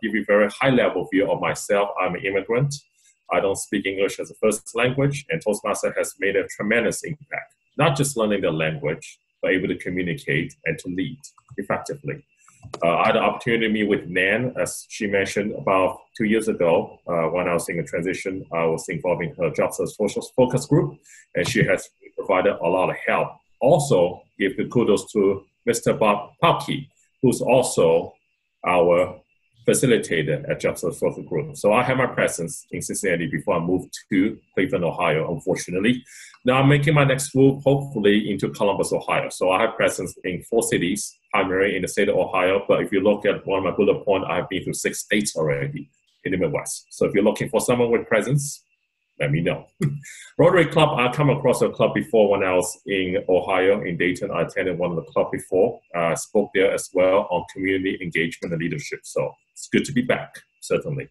give you a very high-level view of myself. I'm an immigrant. I don't speak English as a first language, and Toastmasters has made a tremendous impact, not just learning the language, but able to communicate and to lead effectively. I had the opportunity to meet with Nan, as she mentioned, about 2 years ago. When I was in a transition, I was involved in her job search focus group, and she has provided a lot of help. Also, give the kudos to Mr. Bob Palkey, who's also our facilitator at Job Search Focus Group. So I had my presence in Cincinnati before I moved to Cleveland, Ohio, unfortunately. Now I'm making my next move, hopefully, into Columbus, Ohio. So I have presence in 4 cities, primarily in the state of Ohio. But if you look at one of my bullet points, I have been through 6 states already in the Midwest. So if you're looking for someone with presence, let me know. Rotary Club, I come across a club before when I was in Ohio, in Dayton. I attended one of the clubs before. I spoke there as well on community engagement and leadership. So it's good to be back, certainly.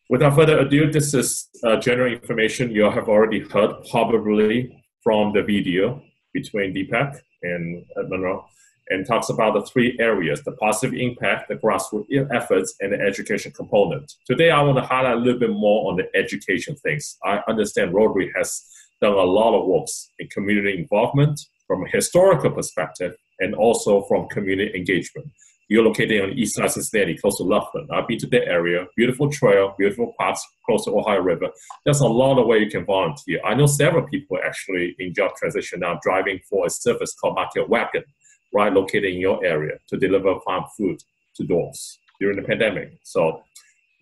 Without further ado, this is general information you have already heard, probably from the video between Deepak and Monroe, and talks about the 3 areas: the positive impact, the grassroots efforts, and the education component. Today, I want to highlight a little bit more on the education things. I understand Rotary has done a lot of work in community involvement from a historical perspective and also from community engagement. You're located on the Eastside Cincinnati, close to Loveland. I've been to that area. Beautiful trail, beautiful parks close to Ohio River. There's a lot of ways you can volunteer. I know several people actually in job transition now driving for a service called Market Wagon, right, located in your area to deliver farm food to doors during the pandemic. So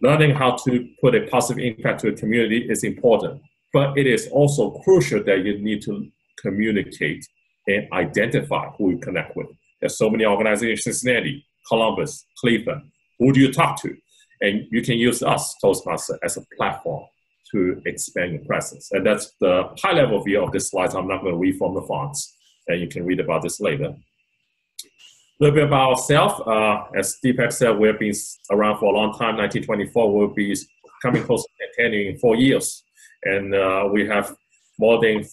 learning how to put a positive impact to a community is important, but it is also crucial that you need to communicate and identify who you connect with. There's so many organizations in Cincinnati, Columbus, Cleveland. Who do you talk to? And you can use us, Toastmasters, as a platform to expand your presence. And that's the high-level view of this slide. I'm not going to read from the fonts, and you can read about this later. A little bit about ourselves. As Deepak said, we've been around for a long time. 1924, we'll be coming close to 10 in 4 years. And we have more than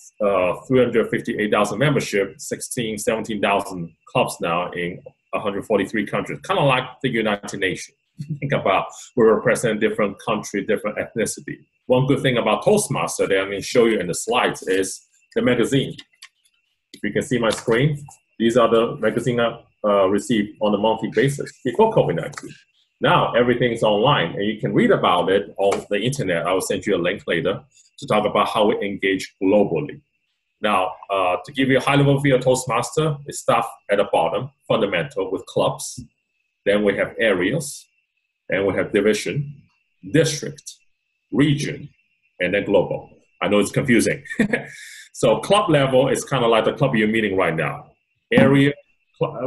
358,000 membership, 17,000 clubs now in 143 countries, kind of like the United Nations. Think about we represent different countries, different ethnicity. One good thing about Toastmasters that I'm going to show you in the slides is the magazine. If you can see my screen, these are the magazine I received on a monthly basis before COVID-19. Now everything's online, and you can read about it on the internet. I will send you a link later to talk about how we engage globally. Now, to give you a high-level view of Toastmaster, it starts at the bottom, fundamental, with clubs. Then we have areas, and we have division, district, region, and then global. I know it's confusing. So club level is kind of like the club you're meeting right now. Area,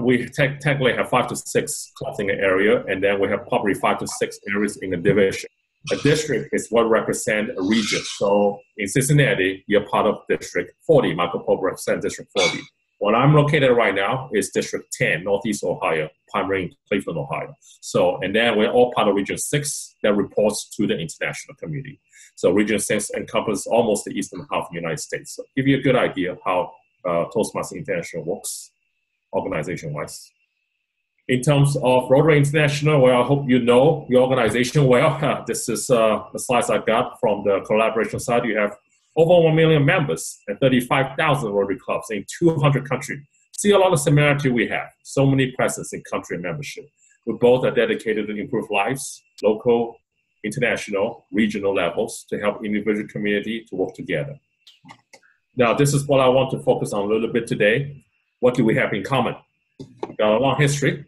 we technically have 5 to 6 clubs in an area, and then we have probably 5 to 6 areas in a division. A district is what represents a region. So in Cincinnati, you're part of District 40. Michael Pope represents District 40. Where I'm located right now is District 10, Northeast Ohio, primarily in Cleveland, Ohio. So, and then we're all part of Region 6 that reports to the international community. So Region 6 encompasses almost the eastern half of the United States. So give you a good idea of how Toastmasters International works organization-wise. In terms of Rotary International, well, I hope you know your organization well. This is the slides I got from the collaboration side. You have over 1 million members and 35,000 Rotary clubs in 200 countries. See a lot of similarity we have. So many presence in country membership. We both are dedicated to improve lives, local, international, regional levels to help individual community to work together. Now, this is what I want to focus on a little bit today. What do we have in common? We've got a long history.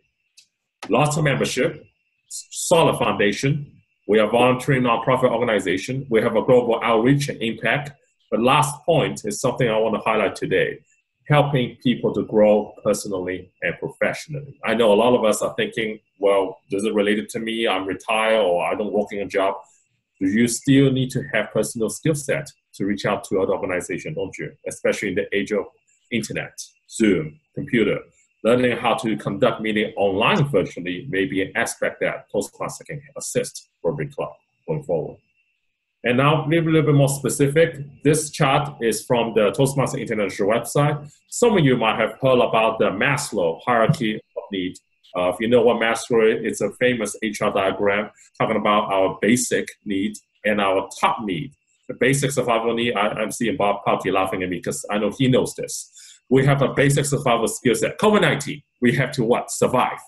Lots of membership, solid foundation. We are a volunteering nonprofit organization. We have a global outreach and impact. But last point is something I want to highlight today, helping people to grow personally and professionally. I know a lot of us are thinking, well, does it relate to me? I'm retired or I don't work in a job. You still need to have personal skill set to reach out to other organizations, don't you? Especially in the age of internet, Zoom, computer. Learning how to conduct meeting online virtually may be an aspect that Toastmasters can assist Rotary Club going forward. And now, a little bit more specific, this chart is from the Toastmasters International website. Some of you might have heard about the Maslow hierarchy of need If you know what mastery is, it's a famous HR diagram talking about our basic need and our top need. The basic survival need, I'm seeing Bob Parky laughing at me because I know he knows this. We have a basic survival skill set. COVID-19, we have to what? Survive.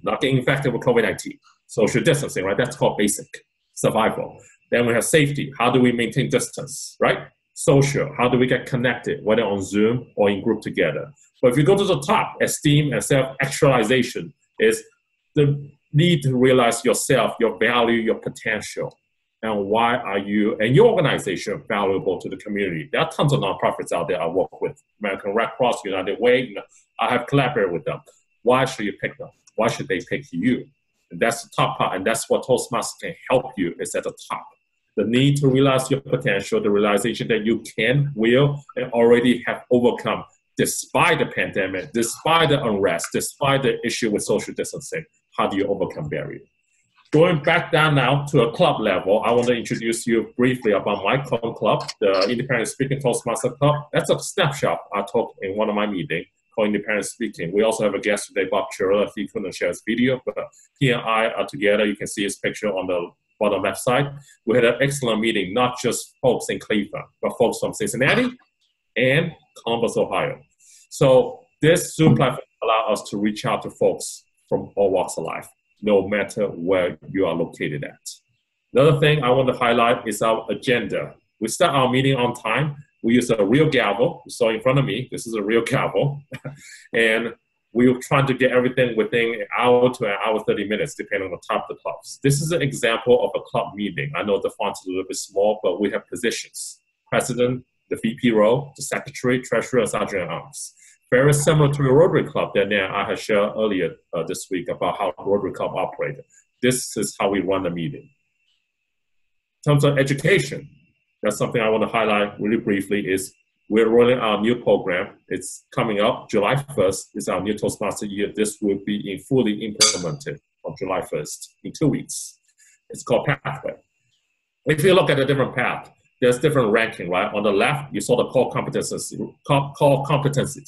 Not get infected with COVID-19. Social distancing, right? That's called basic survival. Then we have safety. How do we maintain distance, right? Social. How do we get connected, whether on Zoom or in group together? But if you go to the top, esteem and self-actualization is the need to realize yourself, your value, your potential, and why are you and your organization valuable to the community. There are tons of nonprofits out there I work with. American Red Cross, United Way, I have collaborated with them. Why should you pick them? Why should they pick you? And that's the top part, and that's what Toastmasters can help you, is at the top. The need to realize your potential, the realization that you can, will, and already have overcome despite the pandemic, despite the unrest, despite the issue with social distancing. How do you overcome barriers? Going back down now to a club level, I want to introduce you briefly about my club, the Independent Speaking Toastmaster Club. That's a snapshot I took in one of my meetings called Independent Speaking. We also have a guest today, Bob Churla. He couldn't share his video, but he and I are together. You can see his picture on the bottom left side. We had an excellent meeting, not just folks in Cleveland, but folks from Cincinnati and Columbus, Ohio. So this Zoom platform allows us to reach out to folks from all walks of life, no matter where you are located at. Another thing I want to highlight is our agenda. We start our meeting on time. We use a real gavel. You saw in front of me, this is a real gavel. And we're trying to get everything within an hour to an hour 30 minutes, depending on the type of the clubs. This is an example of a club meeting. I know the font is a little bit small, but we have positions. President, the VP role, the secretary, treasurer, sergeant at arms. Very similar to a Rotary Club that I had shared earlier this week about how Rotary Club operated. This is how we run the meeting. In terms of education, that's something I want to highlight really briefly is we're rolling our new program. It's coming up July 1st. It's our new Toastmaster year. This will be fully implemented on July 1st in 2 weeks. It's called Pathway. If you look at a different path, there's different ranking, right? On the left, you saw the core competencies.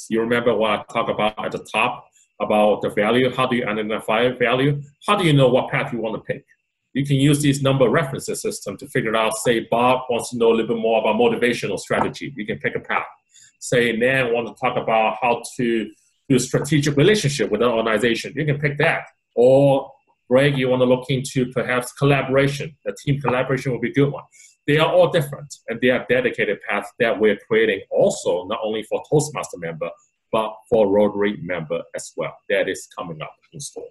You remember what I talked about at the top about the value? How do you identify value? How do you know what path you want to pick? You can use these number references system to figure out, say, Bob wants to know a little bit more about motivational strategy. You can pick a path. Say, Nan wants to talk about how to do a strategic relationship with an organization. You can pick that. Or Greg, you want to look into perhaps collaboration. The team collaboration will be a good one. They are all different, and they are dedicated paths that we're creating also, not only for Toastmaster member, but for Rotary member as well. That is coming up in store.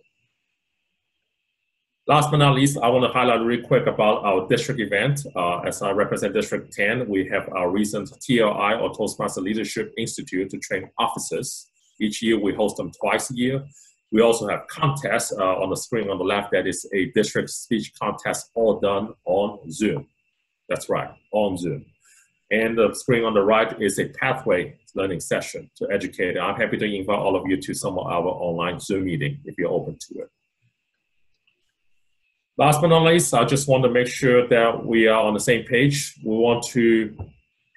Last but not least, I want to highlight really quick about our district event. As I represent District 10, we have our recent TLI, or Toastmaster Leadership Institute, to train officers. Each year, we host them twice a year. We also have contests on the screen on the left. That is a district speech contest, all done on Zoom. That's right, on Zoom. And the screen on the right is a pathway learning session to educate. I'm happy to invite all of you to some of our online Zoom meeting if you're open to it. Last but not least, I just want to make sure that we are on the same page. We want to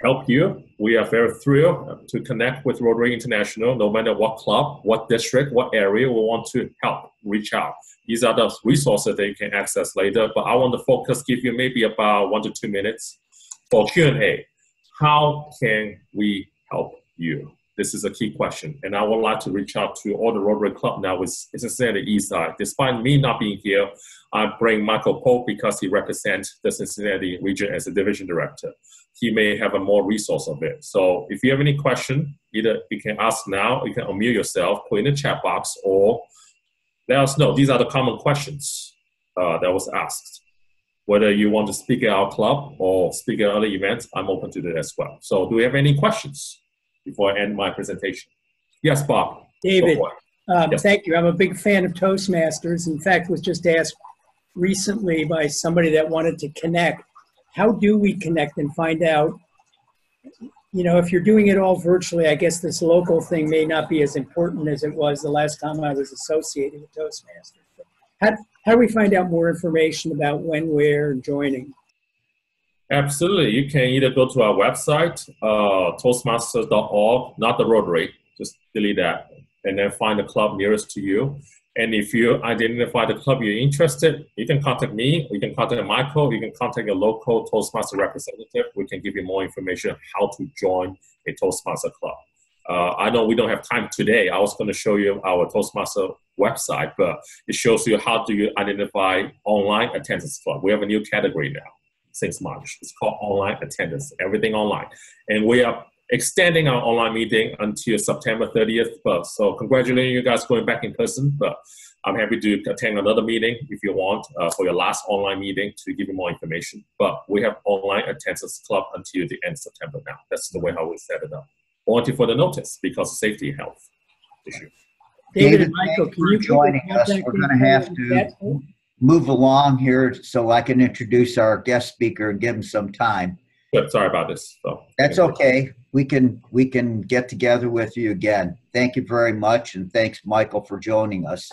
help you. We are very thrilled to connect with Rotary International, no matter what club, what district, what area. We want to help, reach out. These are the resources that you can access later, but I want to focus, give you maybe about 1 to 2 minutes for Q&A. How can we help you? This is a key question, and I would like to reach out to all the Rotary Club now with Cincinnati Eastside. Despite me not being here, I bring Michael Pope because he represents the Cincinnati region as a division director. He may have a more resource of it. So if you have any question, either you can ask now, you can unmute yourself, put in the chat box, or let us know. These are the common questions that was asked. Whether you want to speak at our club or speak at other events, I'm open to that as well. So do we have any questions before I end my presentation? Yes, Bob. David, yes. Thank you. I'm a big fan of Toastmasters. In fact, was just asked recently by somebody that wanted to connect. How do we connect and find out, you know, if you're doing it all virtually, I guess this local thing may not be as important as it was the last time I was associated with Toastmasters. But how do we find out more information about when, where, and joining? Absolutely. You can either go to our website, toastmasters.org, not the Rotary, just delete that, and then find the club nearest to you. And if you identify the club you're interested, you can contact me, or you can contact Michael, you can contact your local Toastmaster representative. We can give you more information on how to join a Toastmaster club. I know we don't have time today. I was going to show you our Toastmaster website, but it shows you how do you identify online attendance club. We have a new category now since March. It's called online attendance, everything online. And we are extending our online meeting until September 30th. So congratulating you guys going back in person, but I'm happy to attend another meeting if you want for your last online meeting to give you more information. But we have online attendance club until the end of September now. That's the way how we set it up. Only for the notice because of safety and health issue. David and Michael, can you joining us? We're going to have to move along here so I can introduce our guest speaker and give him some time. Good. Sorry about this. So, that's okay. We can get together with you again. Thank you very much, and thanks, Michael, for joining us.